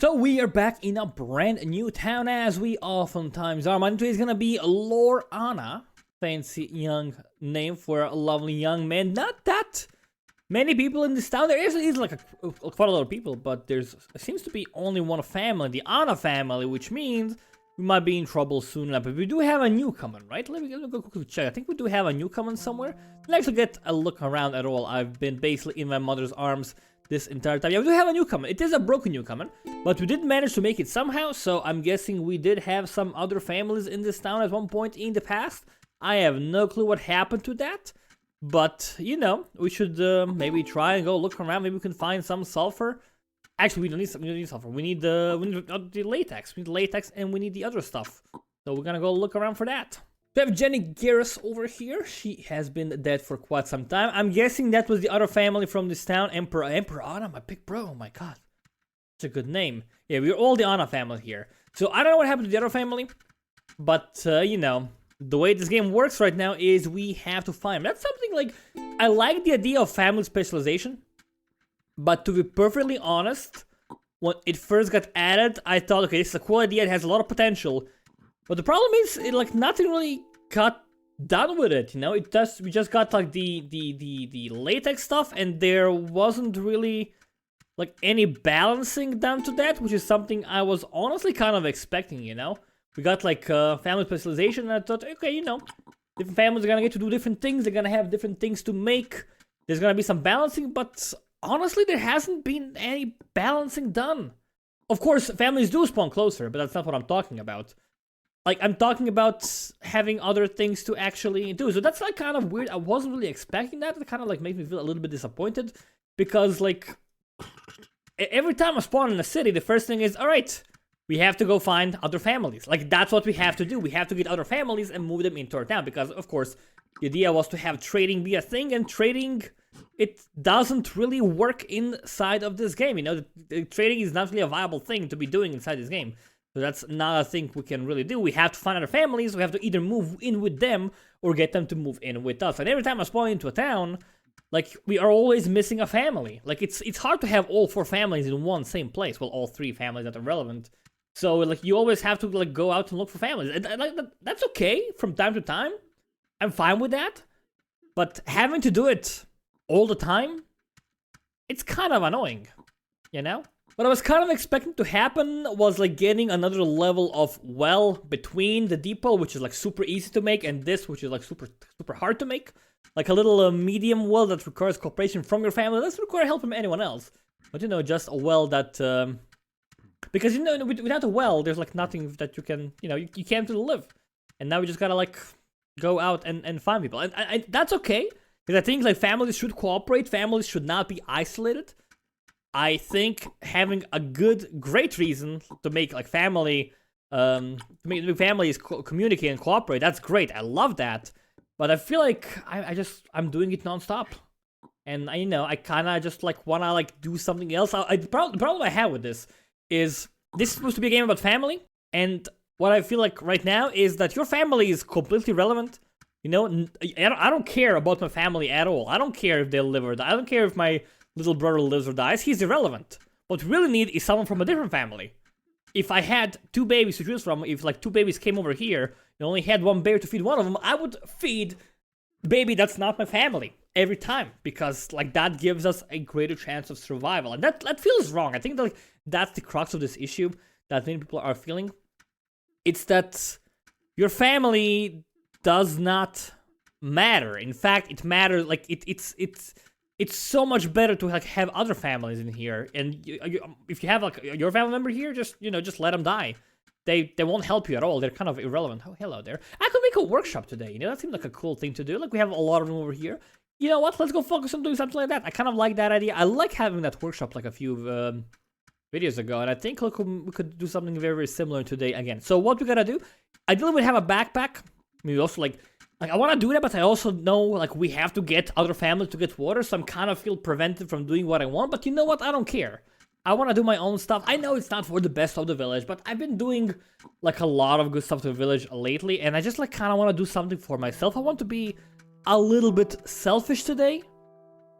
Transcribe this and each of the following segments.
So we are back in a brand new town, as we oftentimes are. My name is gonna be Lorana. Fancy young name for a lovely young man. Not that many people in this town. There is like quite a lot of people, but there seems to be only one family, the Anna family, which means we might be in trouble soon enough. But we do have a newcomer, right? Let me go quickly check. I think we do have a newcomer somewhere. Let's get a look around at all. I've been basically in my mother's arms this entire time. Yeah, we do have a newcomer. It is a broken newcomer, but we did manage to make it somehow, so I'm guessing we did have some other families in this town at one point in the past. I have no clue what happened to that, but, you know, we should maybe try and go look around. Maybe we can find some sulfur. Actually, we don't need sulfur. We need the latex. We need latex, and we need the other stuff. So we're gonna go look around for that. We have Jenny Garris over here. She has been dead for quite some time. I'm guessing that was the other family from this town. Emperor Anna, my big bro. Oh my god. Such a good name. Yeah, we're all the Anna family here. So I don't know what happened to the other family. But, you know, the way this game works right now is we have to find them. That's something like... I like the idea of family specialization. But to be perfectly honest, when it first got added, I thought, okay, this is a cool idea. It has a lot of potential. But the problem is, like, nothing really got done with it, you know? We just got, like, the latex stuff, and there wasn't really, like, any balancing done to that, which is something I was honestly kind of expecting, you know? We got, like, family specialization, and I thought, okay, you know, different families are gonna get to do different things, they're gonna have different things to make, there's gonna be some balancing, but honestly, there hasn't been any balancing done. Of course, families do spawn closer, but that's not what I'm talking about. Like, I'm talking about having other things to actually do. So that's, like, kind of weird. I wasn't really expecting that. It kind of, like, makes me feel a little bit disappointed. Because, like, every time I spawn in a city, the first thing is, alright, we have to go find other families. Like, that's what we have to do. We have to get other families and move them into our town. Because, of course, the idea was to have trading be a thing. And trading, it doesn't really work inside of this game. You know, the trading is not really a viable thing to be doing inside this game. So that's not a thing we can really do. We have to find other families, we have to either move in with them or get them to move in with us. And every time I spawn into a town, like, we are always missing a family. Like, it's hard to have all 4 families in one same place. Well, all 3 families that are relevant. So, like, you always have to, like, go out and look for families. And like, that's okay from time to time. I'm fine with that. But having to do it all the time, it's kind of annoying, you know? What I was kind of expecting to happen was, like, getting another level of well between the depot, which is, like, super easy to make, and this, which is, like, super hard to make. Like a little medium well that requires cooperation from your family. Doesn't require help from anyone else. But, you know, just a well that... because, you know, without a well, there's, like, nothing that you can... You know, you can't really live. And now we just gotta, like, go out and find people. And that's okay. Because I think, like, families should cooperate. Families should not be isolated. I think having a great reason to make, like, families communicate and cooperate, that's great. I love that. But I feel like I'm doing it nonstop. And, you know, I kind of just, like, want to, like, do something else. The problem I have with this is this is supposed to be a game about family. And what I feel like right now is that your family is completely relevant. You know, I don't care about my family at all. I don't care if they live or die. I don't care if my little brother lives or dies. He's irrelevant. What we really need is someone from a different family. If I had 2 babies to choose from, if, like, 2 babies came over here and only had 1 bear to feed one of them, I would feed baby that's not my family every time, because, like, that gives us a greater chance of survival. And that feels wrong. I think that, like, that's the crux of this issue that many people are feeling. It's that your family does not matter. In fact, it matters. Like, it's so much better to, like, have other families in here. And if you have, like, your family member here, just, you know, just let them die. They won't help you at all. They're kind of irrelevant. Oh, hello there. I could make a workshop today. You know, that seems like a cool thing to do. Like, we have a lot of them over here. You know what? Let's go focus on doing something like that. I kind of like that idea. I like having that workshop, like, a few videos ago. And I think, look, we could do something very, very similar today again. So what we gotta do, ideally we'd have a backpack. Maybe also, like, I want to do that, but I also know, like, we have to get other families to get water, so I'm kind of feel prevented from doing what I want. But you know what? I don't care. I want to do my own stuff. I know it's not for the best of the village, but I've been doing, like, a lot of good stuff to the village lately, and I just, like, kind of want to do something for myself. I want to be a little bit selfish today,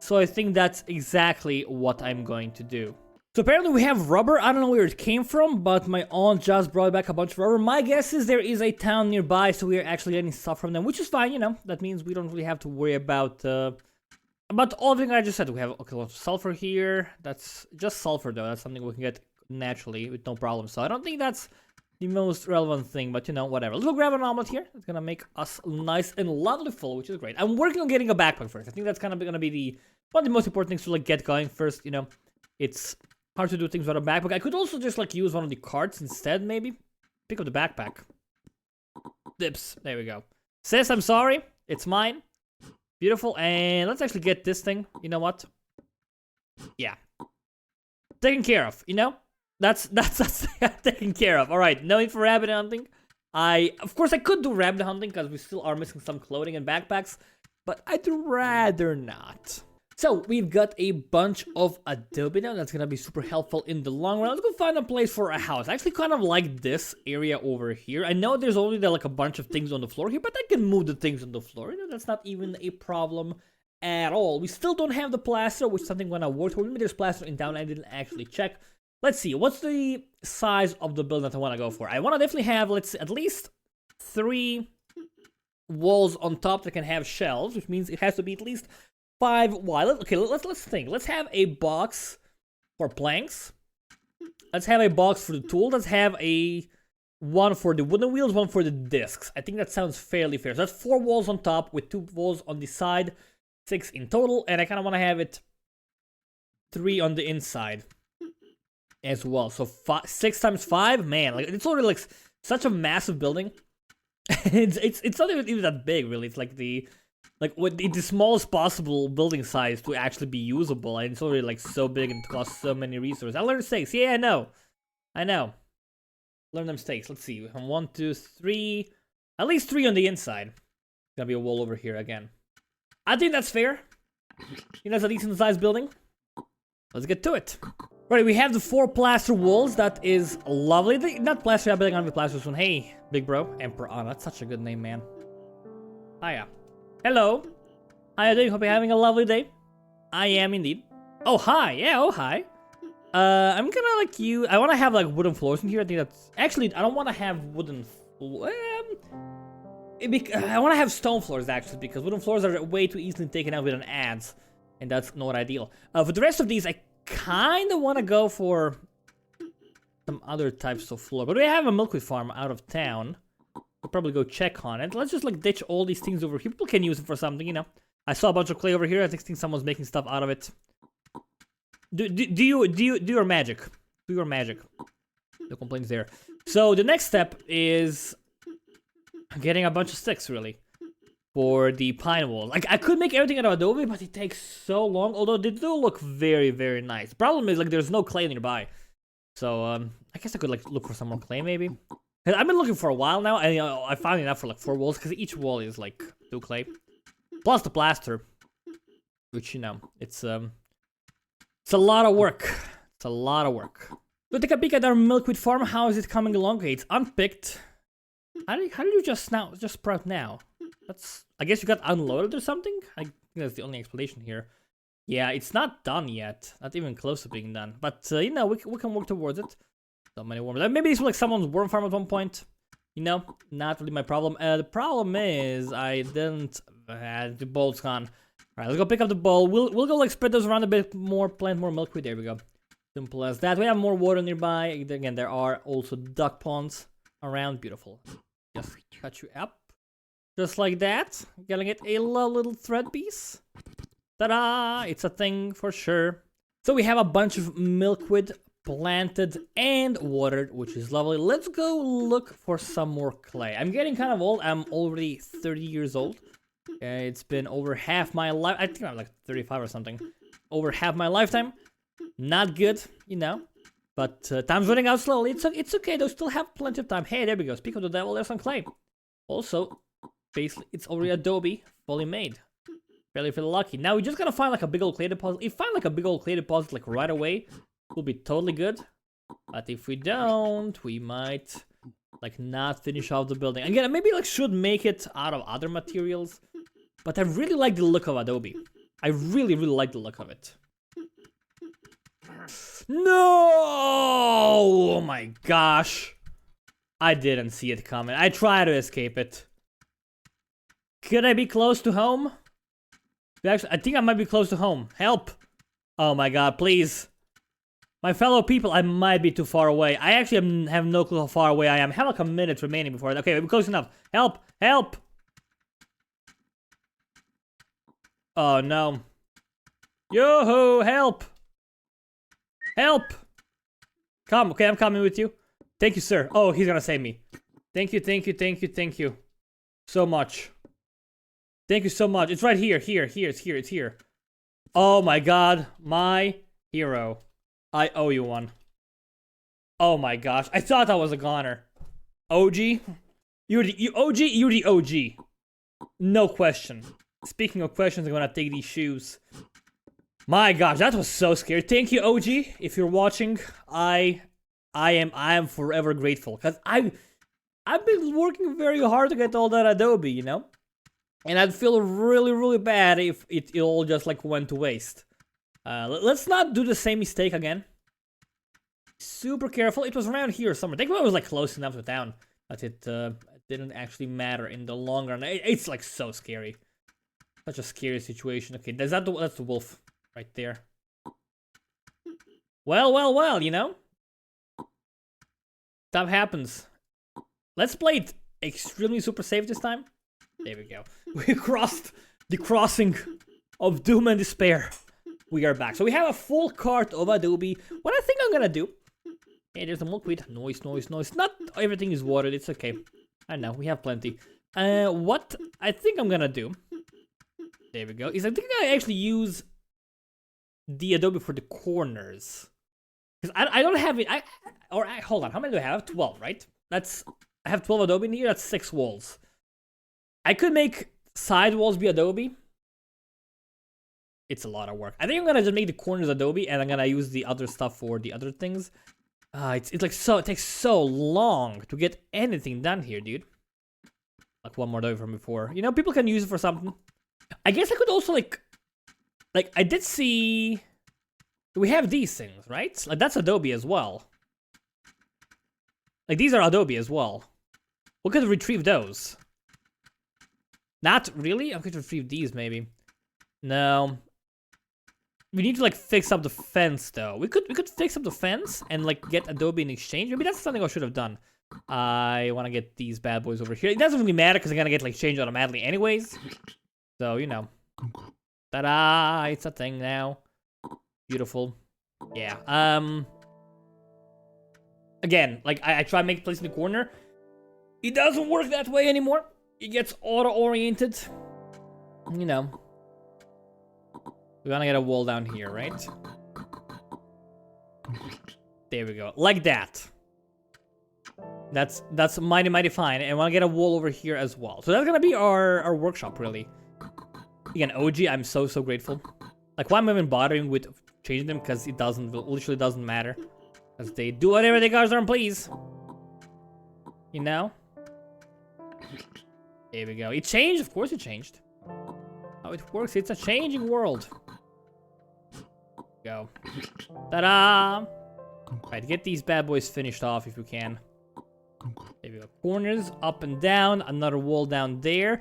so I think that's exactly what I'm going to do. So apparently we have rubber. I don't know where it came from, but my aunt just brought back a bunch of rubber. My guess is there is a town nearby, so we are actually getting stuff from them, which is fine, you know. That means we don't really have to worry about all the things I just said. We have okay, lots of sulfur here. That's just sulfur though. That's something we can get naturally with no problem. So I don't think that's the most relevant thing, but you know, whatever. Let's go grab an omelet here. It's gonna make us nice and lovely full, which is great. I'm working on getting a backpack first. I think that's kind of gonna be one of the most important things to like get going first. You know, it's hard to do things without a backpack. I could also just like use one of the carts instead, maybe. Pick up the backpack. Dips. There we go. Sis, I'm sorry. It's mine. Beautiful. And let's actually get this thing. You know what? Yeah. Taken care of, you know? That's taken care of. Alright, no need for rabbit hunting. Of course I could do rabbit hunting because we still are missing some clothing and backpacks, but I'd rather not. So we've got a bunch of adobe now. That's gonna be super helpful in the long run. Let's go find a place for a house. I actually kind of like this area over here. I know there's already like a bunch of things on the floor here, but I can move the things on the floor. You know, that's not even a problem at all. We still don't have the plaster, which is something when I worked with. Maybe there's plaster in town. I didn't actually check. Let's see. What's the size of the building that I want to go for? I want to definitely have, let's see, at least 3 walls on top that can have shelves, which means it has to be at least 5 wide. Okay, let's think. Let's have a box for planks. Let's have a box for the tool. Let's have one for the wooden wheels, one for the discs. I think that sounds fairly fair. So that's 4 walls on top with 2 walls on the side, 6 in total, and I kind of want to have it 3 on the inside as well. So 6 times 5, man, like it's already like such a massive building. it's not even that big, really. It's like the smallest possible building size to actually be usable, and it's already like so big and costs so many resources. I learned mistakes. Yeah, I know. Learn them mistakes. Let's see. 1, 2, 3. At least 3 on the inside. Gonna be a wall over here again. I think that's fair. You know, it's a decent sized building. Let's get to it. Right, we have the 4 plaster walls. That is lovely. Not plaster, I'm building on the plaster soon. Hey, big bro. Emperor Anna. That's such a good name, man. Hiya. Hello. How are you doing? Hope you're having a lovely day. I am indeed. Oh, hi. Yeah, oh, hi. I'm gonna like you. I want to have like wooden floors in here. I think that's actually. I don't want to have wooden. I want to have stone floors actually because wooden floors are way too easily taken out with an adze, and that's not ideal. For the rest of these, I kind of want to go for some other types of floor. But we have a milkweed farm out of town. We'll probably go check on it. Let's just like ditch all these things over here. People can use it for something, you know. I saw a bunch of clay over here. I think someone's making stuff out of it. Do your magic. Do your magic. No complaints there. So the next step is getting a bunch of sticks, really, for the pine wall. Like I could make everything out of adobe, but it takes so long. Although they do look very, very nice. Problem is like there's no clay nearby. So I guess I could like look for some more clay maybe. I've been looking for a while now, and you know, I found enough for like 4 walls because each wall is like 2 clay, plus the plaster, which you know it's a lot of work. It's a lot of work. So take a peek at our milkweed farm. How is it coming along? Okay, it's unpicked. How did you just sprout now? That's, I guess you got unloaded or something. I think that's the only explanation here. Yeah, it's not done yet. Not even close to being done. But you know, we can work towards it. So many worms. Maybe this was like someone's worm farm at one point. You know, not really my problem. The problem is I didn't. The bowl's gone. All right, let's go pick up the bowl. We'll go like spread those around a bit more. Plant more milkweed. There we go. Simple as that. We have more water nearby. Again, there are also duck ponds around. Beautiful. Just cut you up, just like that. Gonna get a little thread piece. Ta-da! It's a thing for sure. So we have a bunch of milkweed planted and watered, which is lovely. Let's go look for some more clay. I'm getting kind of old. I'm already 30 years old. It's been over half my life. I think I'm like 35 or something. Over half my lifetime. Not good, you know. But time's running out slowly. It's okay though. Still have plenty of time. Hey, there we go. Speak of the devil, there's some clay. Also, basically, it's already adobe, fully made. Fairly lucky. Now we just gotta find like a big old clay deposit. If we find like a big old clay deposit like right away, we'll be totally good. But if we don't, we might like not finish off the building. Again, maybe like should make it out of other materials. But I really like the look of adobe. I really like the look of it. No! Oh my gosh. I didn't see it coming. I tried to escape it. Could I be close to home? Actually, I think I might be close to home. Help! Oh my god, please. My fellow people, I might be too far away. I actually have no clue how far away I am. I have like a minute remaining before. Okay, we're close enough. Help! Help! Oh no. Yo-ho! Help! Help! Come, okay, I'm coming with you. Thank you, sir. Oh, he's gonna save me. Thank you, thank you, thank you, thank you. So much. Thank you so much. It's right here, it's here. Oh my god, my hero. I owe you one. Oh my gosh, I thought I was a goner. OG? You're the OG, you're the OG. No question. Speaking of questions, I'm gonna take these shoes. My gosh, that was so scary. Thank you, OG. If you're watching, I am forever grateful. Cause I've been working very hard to get all that Adobe, you know? And I'd feel really, really bad if it all just like went to waste. Let's not do the same mistake again. Super careful. It was around here somewhere. I think it was like close enough to town, but it didn't actually matter in the long run. It's like so scary. Such a scary situation. Okay, that's the wolf right there. Well, you know? Stuff happens. Let's play it extremely super safe this time. There we go. We crossed the crossing of doom and despair. We are back. So we have a full cart of Adobe. What I think I'm gonna do... Hey, there's a milkweed. Noise. Not everything is watered. It's okay. I know. We have plenty. What I think I'm gonna do... There we go. Is I think I actually use the Adobe for the corners. Because I don't have it... hold on. How many do I have? 12, right? I have 12 Adobe in here. That's 6 walls. I could make side walls be Adobe. It's a lot of work. I think I'm gonna just make the corners Adobe, and I'm gonna use the other stuff for the other things. It's like so. It takes so long to get anything done here, dude. Like one more Adobe from before. You know, people can use it for something. I guess I could also like I did see. We have these things, right? Like that's Adobe as well. Like these are Adobe as well. We could retrieve those. Not really? I could retrieve these, maybe. No. We need to, like, fix up the fence, though. We could fix up the fence and, like, get Adobe in exchange. Maybe that's something I should have done. I want to get these bad boys over here. It doesn't really matter, because I'm going to get, like, changed automatically anyways. So, you know. Ta-da! It's a thing now. Beautiful. Yeah. Again, like, I try to make a place in the corner. It doesn't work that way anymore. It gets auto-oriented. You know. We're gonna get a wall down here, right? There we go. Like that. That's mighty fine. And I wanna get a wall over here as well. So that's gonna be our workshop, really. Again, OG, I'm so grateful. Like, why am I even bothering with changing them? Because it literally doesn't matter. Because they do whatever they guys darn please. You know? There we go. It changed? Of course it changed. How it works, it's a changing world. Go. Ta-da! Right, get these bad boys finished off if we can. There we go. Corners, up and down. Another wall down there.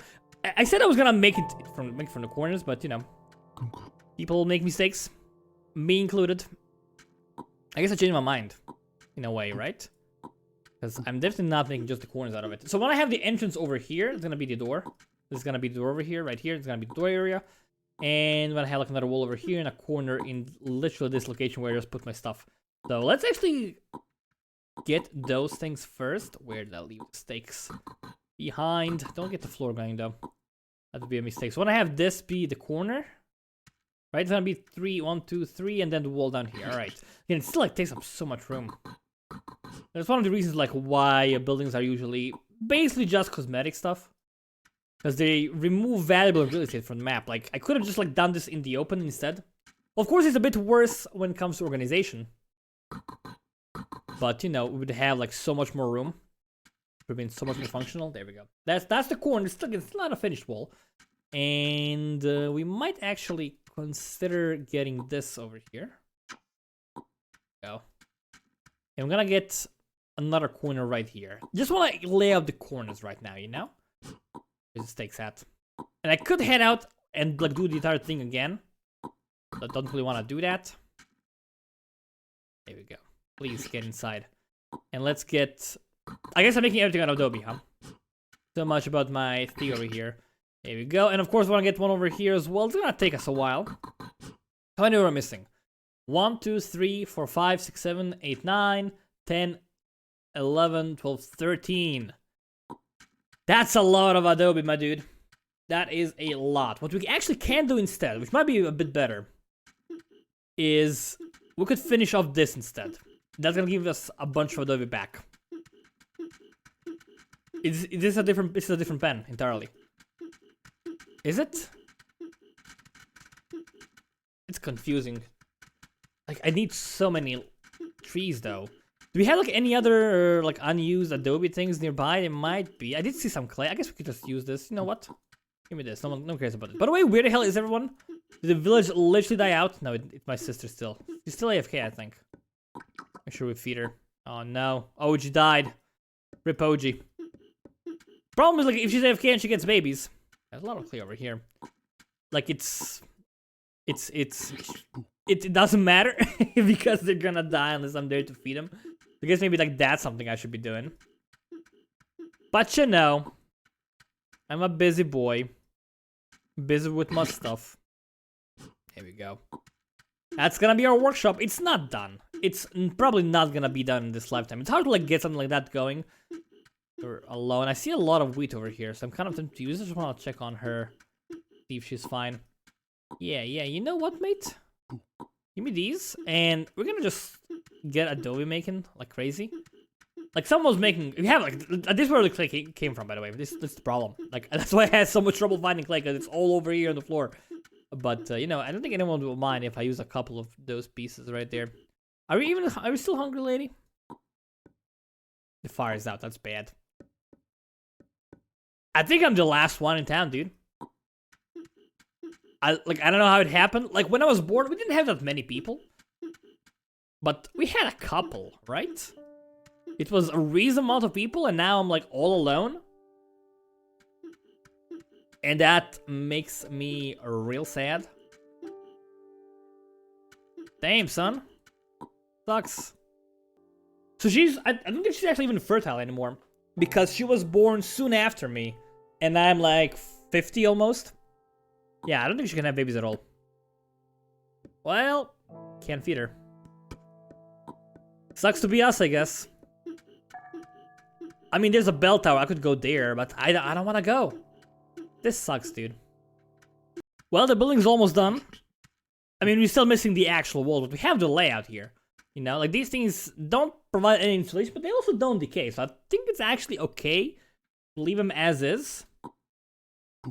I said I was gonna make it from the corners, but you know. People make mistakes. Me included. I guess I changed my mind. In a way, right? Because I'm definitely not making just the corners out of it. So when I have the entrance over here, it's gonna be the door. This is gonna be the door over here, right here. It's gonna be the door area. And when I have like another wall over here and a corner in literally this location where I just put my stuff. So let's actually get those things first. Where did I leave the stakes? Behind. Don't get the floor going though. That would be a mistake. So when I have this be the corner, right? It's gonna be 3, 1, 2, 3, and then the wall down here. All right. And it still like takes up so much room. That's one of the reasons like why buildings are usually basically just cosmetic stuff. Because they remove valuable real estate from the map. Like, I could have just, like, done this in the open instead. Of course, it's a bit worse when it comes to organization. But, you know, we would have, like, so much more room. It would have been so much more functional. There we go. That's the corner. It's not a finished wall. And we might actually consider getting this over here. Go. And I'm gonna get another corner right here. Just wanna lay out the corners right now, you know? Where's the stakes at? And I could head out and like do the entire thing again. But I don't really wanna do that. There we go. Please get inside. And let's get... I guess I'm making everything out of Adobe, huh? So much about my theory here. There we go. And of course, I want to get one over here as well. It's gonna take us a while. How many are we missing? 1, 2, 3, 4, 5, 6, 7, 8, 9, 10, 11, 12, 13. That's a lot of Adobe, my dude. That is a lot. What we actually can do instead, which might be a bit better, is we could finish off this instead. That's gonna give us a bunch of Adobe back. This is a different pen entirely. Is it? It's confusing. Like, I need so many trees though. Do we have like any other like unused Adobe things nearby? It might be. I did see some clay. I guess we could just use this. You know what? Give me this. No one cares about it. By the way, where the hell is everyone? Did the village literally die out? No, it's my sister still. She's still AFK, I think. Make sure we feed her. Oh no. OG died. Rip OG. Problem is, like, if she's AFK and she gets babies. There's a lot of clay over here. Like, it doesn't matter because they're gonna die unless I'm there to feed them. I guess maybe like that's something I should be doing. But you know, I'm a busy boy. Busy with my stuff. Here we go. That's gonna be our workshop. It's not done. It's probably not gonna be done in this lifetime. It's hard to like get something like that going. We're alone. I see a lot of wheat over here, so I'm kind of confused. I just want to check on her. See if she's fine. Yeah, you know what, mate? Give me these, and we're gonna just get Adobe making like crazy. Like someone was making. We have like this is where the clay came from, by the way. This is the problem. Like that's why I had so much trouble finding clay because it's all over here on the floor. But you know, I don't think anyone will mind if I use a couple of those pieces right there. Are we still hungry, lady? The fire's out. That's bad. I think I'm the last one in town, dude. I don't know how it happened. Like when I was born, we didn't have that many people. But we had a couple, right? It was a reasonable amount of people, and now I'm like all alone. And that makes me real sad. Damn, son. Sucks. So I don't think she's actually even fertile anymore. Because she was born soon after me. And I'm like 50 almost. Yeah, I don't think she can have babies at all. Well, can't feed her. Sucks to be us, I guess. I mean, there's a bell tower. I could go there, but I don't want to go. This sucks, dude. Well, the building's almost done. I mean, we're still missing the actual wall, but we have the layout here. You know, like these things don't provide any insulation, but they also don't decay. So I think it's actually okay. Leave them as is.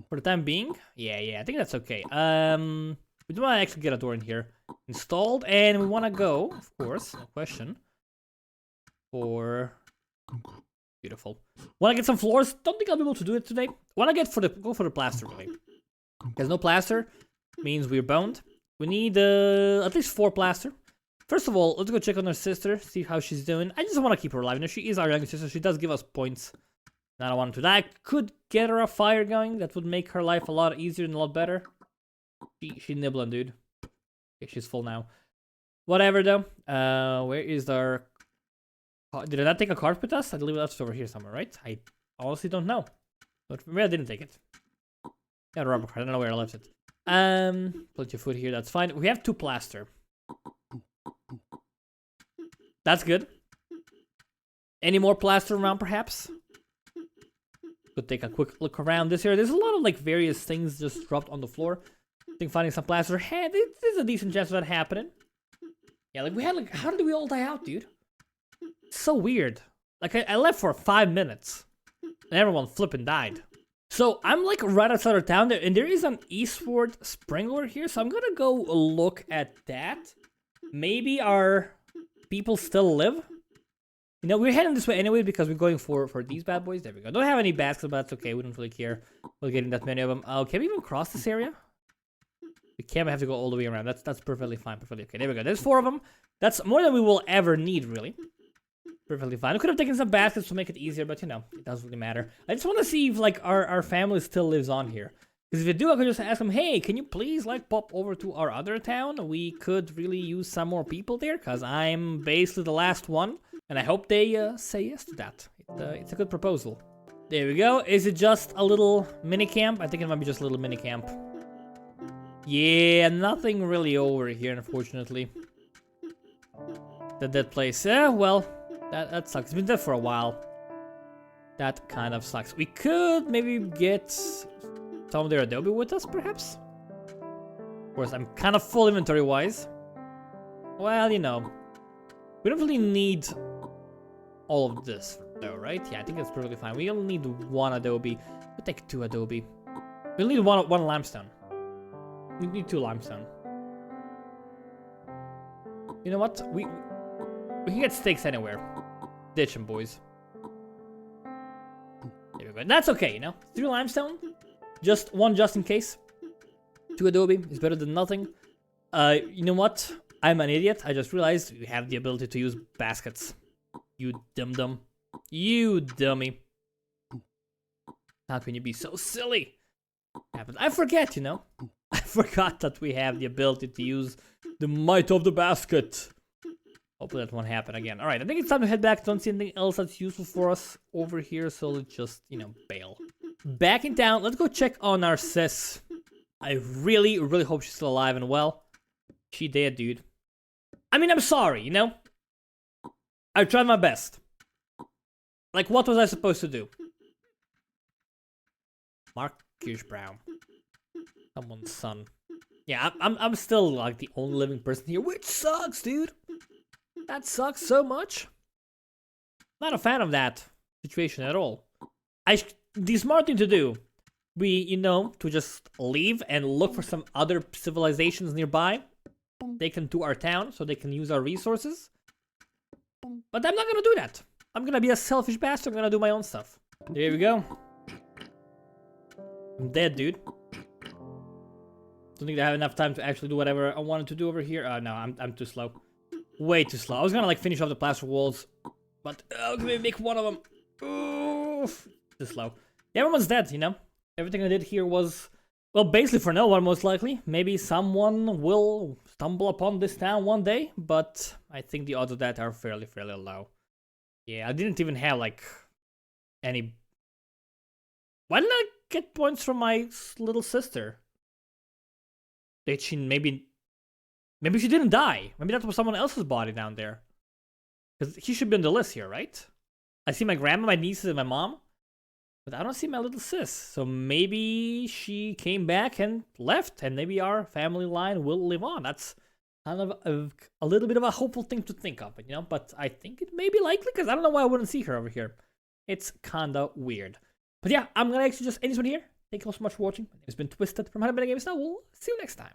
For the time being. Yeah, I think that's okay. We do want to actually get a door in here installed. And we want to go, of course, no question. For... Beautiful. Want to get some floors? Don't think I'll be able to do it today. Want to go for the plaster, really. There's no plaster. Means we're boned. We need at least 4 plaster. First of all, let's go check on her sister, see how she's doing. I just want to keep her alive. You know, she is our younger sister. She does give us points. I don't want her to die. I could get her a fire going. That would make her life a lot easier and a lot better. She nibbling, dude. Okay, she's full now. Whatever, though. Where is our... Did I not take a cart with us? I believe that's over here somewhere, right? I honestly don't know. But maybe I didn't take it. Yeah, rubber cart. I don't know where I left it. Plenty of food here. That's fine. We have 2 plaster. That's good. Any more plaster around, perhaps? Could take a quick look around this area. There's a lot of like various things just dropped on the floor. I think finding some plaster. Hey, there's a decent chance of that happening. Yeah, like we had like, how did we all die out, dude? It's so weird. Like I left for 5 minutes, and everyone flipping died. So I'm like right outside of town there, and there is an eastward sprinkler here. So I'm gonna go look at that. Maybe our people still live. You know, we're heading this way anyway because we're going for these bad boys. There we go. Don't have any baskets, but that's okay. We don't really care about getting that many of them. Can we even cross this area? We can't have to go all the way around. That's perfectly fine. Perfectly okay. There we go. There's 4 of them. That's more than we will ever need, really. Perfectly fine. We could have taken some baskets to make it easier, but you know, it doesn't really matter. I just want to see if like our family still lives on here. Because if they do, I could just ask them, hey, can you please like pop over to our other town? We could really use some more people there, because I'm basically the last one. And I hope they say yes to that. It's a good proposal. There we go. Is it just a little mini camp? I think it might be just a little mini camp. Yeah, nothing really over here, unfortunately. That place. Well, that sucks. It's been there for a while. That kind of sucks. We could maybe get some of their adobe with us, perhaps? Of course, I'm kind of full inventory-wise. Well, you know. We don't really need all of this, though, right? Yeah, I think that's perfectly fine. We only need 1 adobe. We'll take 2 adobe. We'll need one limestone. We need 2 limestone. You know what? We can get stakes anywhere. Ditch them, boys. There we go. That's okay, you know? 3 limestone. Just 1 just in case. 2 adobe is better than nothing. You know what? I'm an idiot. I just realized we have the ability to use baskets. You dum-dum. You dummy. How can you be so silly? I forget, you know? I forgot that we have the ability to use the might of the basket. Hopefully that won't happen again. Alright, I think it's time to head back. Don't see anything else that's useful for us over here, so let's just, you know, bail. Back in town, let's go check on our sis. I really, really hope she's still alive and well. She dead, dude. I mean, I'm sorry, you know? I tried my best. Like, what was I supposed to do? Marcus Brown. Someone's son. Yeah, I'm still like the only living person here, which sucks, dude. That sucks so much. Not a fan of that situation at all. The smart thing to do, you know, to just leave and look for some other civilizations nearby. Take them to our town so they can use our resources. But I'm not gonna do that. I'm gonna be a selfish bastard. I'm gonna do my own stuff. There we go. I'm dead, dude. Don't think I have enough time to actually do whatever I wanted to do over here. No, I'm too slow. Way too slow. I was gonna like finish off the plaster walls, but can we make 1 of them? Oof. Too slow. Yeah, everyone's dead, you know? Everything I did here was, well, basically for no one, most likely. Maybe someone will stumble upon this town one day, but I think the odds of that are fairly low. Yeah, I didn't even have, like, any... Why didn't I get points from my little sister? Did she maybe she didn't die. Maybe that was someone else's body down there. Because he should be on the list here, right? I see my grandma, my nieces, and my mom. But I don't see my little sis. So maybe she came back and left. And maybe our family line will live on. That's kind of a little bit of a hopeful thing to think of. You know? But I think it may be likely. Because I don't know why I wouldn't see her over here. It's kind of weird. But yeah, I'm going to actually just end this one here. Thank you all so much for watching. It's been Twisted from HoneyBunnyGames. Now we'll see you next time.